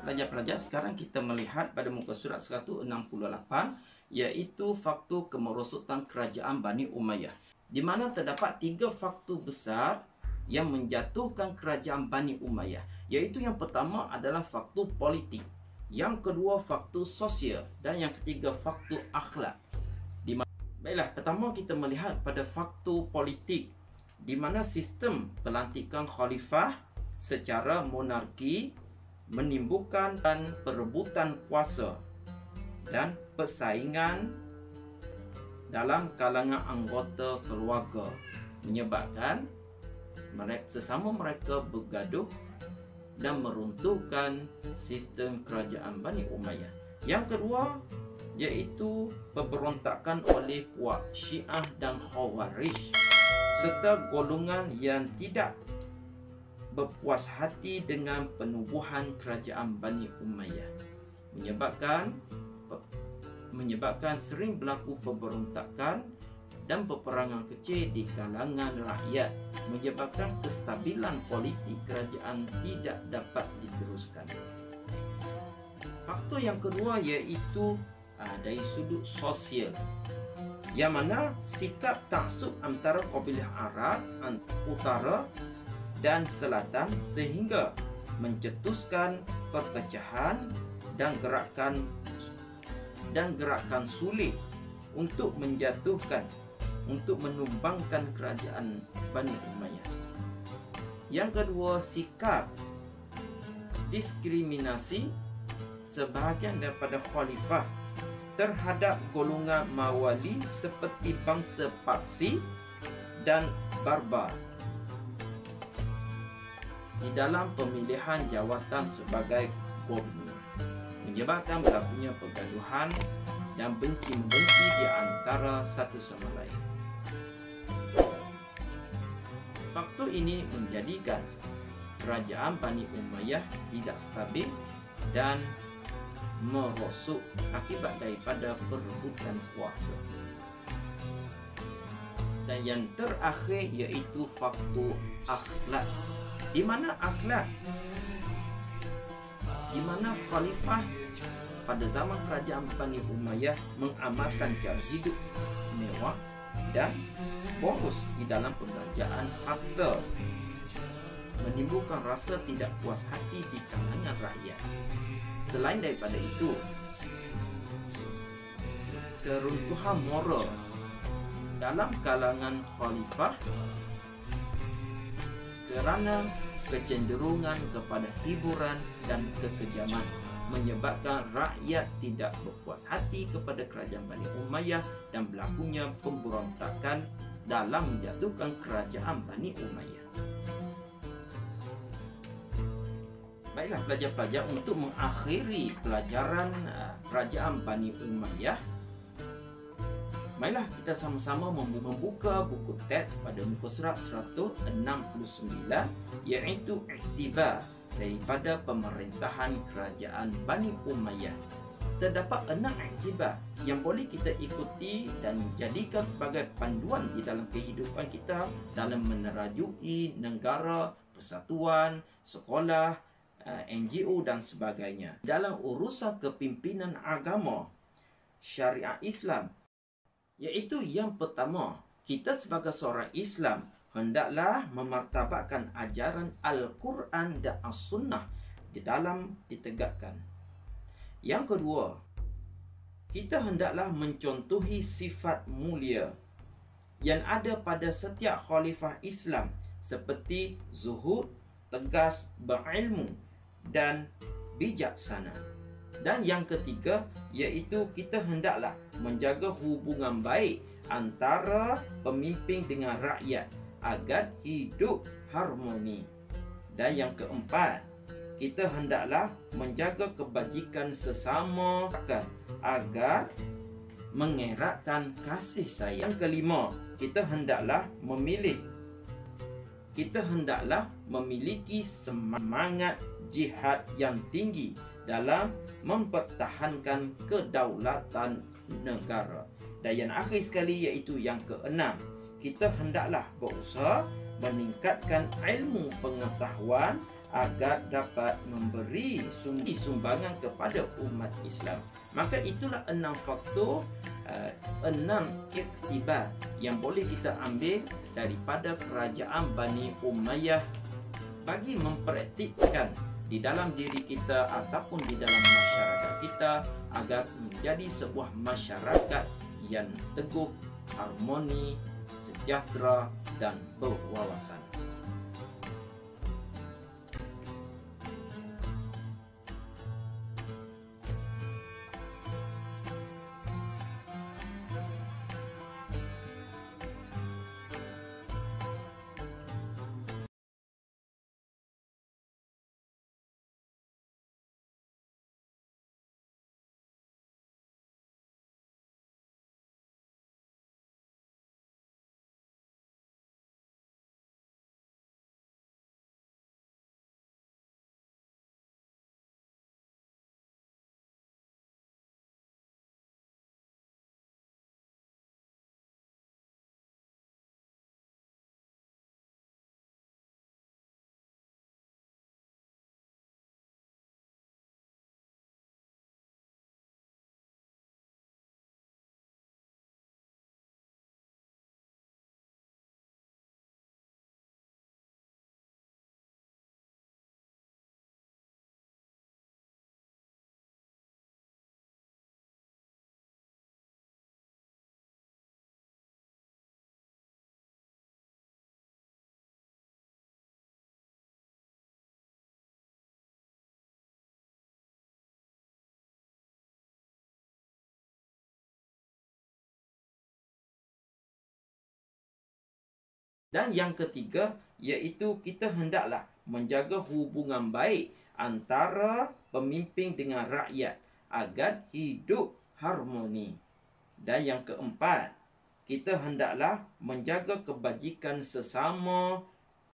Baiklah pelajar-pelajar, sekarang kita melihat pada muka surat 168, iaitu faktor kemerosotan kerajaan Bani Umayyah, di mana terdapat 3 faktor besar yang menjatuhkan kerajaan Bani Umayyah, iaitu yang pertama adalah faktor politik, yang kedua faktor sosial, dan yang ketiga faktor akhlak. Baiklah, pertama kita melihat pada faktor politik, di mana sistem pelantikan khalifah secara monarki menimbulkan perebutan kuasa dan persaingan dalam kalangan anggota keluarga, menyebabkan sesama mereka bergaduh dan meruntuhkan sistem kerajaan Bani Umayyah. Yang kedua iaitu pemberontakan oleh puak Syiah dan Khawarij serta golongan yang tidak berpuas hati dengan penubuhan kerajaan Bani Umayyah, menyebabkan sering berlaku pemberontakan dan peperangan kecil di kalangan rakyat, menyebabkan kestabilan politik kerajaan tidak dapat diteruskan. Faktor yang kedua iaitu dari sudut sosial, yang mana sikap taksub antara kabilah Arab utara dan selatan sehingga mencetuskan perpecahan dan gerakan sulit untuk menumbangkan kerajaan Bani Umayyah. Yang kedua, sikap diskriminasi sebahagian daripada khalifah terhadap golongan Mawali seperti bangsa Parsi dan Barbar di dalam pemilihan jawatan sebagai gubernur, menyebabkan berlakunya pergaduhan dan benci-membenci di antara satu sama lain. Faktor ini menjadikan kerajaan Bani Umayyah tidak stabil dan merosot akibat daripada perebutan kuasa. Dan yang terakhir iaitu faktor akhlak, di mana khalifah pada zaman kerajaan Bani Umayyah mengamalkan cara hidup mewah dan boros di dalam pembelanjaan harta, menimbulkan rasa tidak puas hati di kalangan rakyat. Selain daripada itu, keruntuhan moral dalam kalangan khalifah kerana kecenderungan kepada hiburan dan kekejaman, menyebabkan rakyat tidak berpuas hati kepada kerajaan Bani Umayyah dan berlakunya pemberontakan dalam menjatuhkan kerajaan Bani Umayyah. Baiklah pelajar-pelajar, untuk mengakhiri pelajaran kerajaan Bani Umayyah, marilah kita sama-sama membuka buku teks pada muka surat 169, iaitu iktibar daripada pemerintahan kerajaan Bani Umayyah. Terdapat 6 iktibar yang boleh kita ikuti dan jadikan sebagai panduan di dalam kehidupan kita dalam menerajui negara, persatuan, sekolah, NGO dan sebagainya. Dalam urusan kepimpinan agama syariat Islam, iaitu yang pertama, kita sebagai seorang Islam hendaklah memartabatkan ajaran Al-Quran dan As-Sunnah di dalam ditegakkan. Yang kedua, kita hendaklah mencontohi sifat mulia yang ada pada setiap khalifah Islam seperti zuhud, tegas, berilmu dan bijaksana. Dan yang ketiga, iaitu kita hendaklah menjaga hubungan baik antara pemimpin dengan rakyat agar hidup harmoni. Dan yang keempat, kita hendaklah menjaga kebajikan sesama agar mengeratkan kasih sayang. Yang kelima, kita hendaklah memiliki semangat jihad yang tinggi dalam mempertahankan kedaulatan negara. Dan yang akhir sekali iaitu yang keenam, kita hendaklah berusaha meningkatkan ilmu pengetahuan agar dapat memberi sumbangan kepada umat Islam. Maka itulah 6 faktor, 6 iktibar yang boleh kita ambil daripada kerajaan Bani Umayyah bagi mempraktikkan di dalam diri kita ataupun di dalam masyarakat kita agar menjadi sebuah masyarakat yang teguh, harmoni, sejahtera dan berwawasan. Dan yang ketiga, iaitu kita hendaklah menjaga hubungan baik antara pemimpin dengan rakyat agar hidup harmoni. Dan yang keempat, kita hendaklah menjaga kebajikan sesama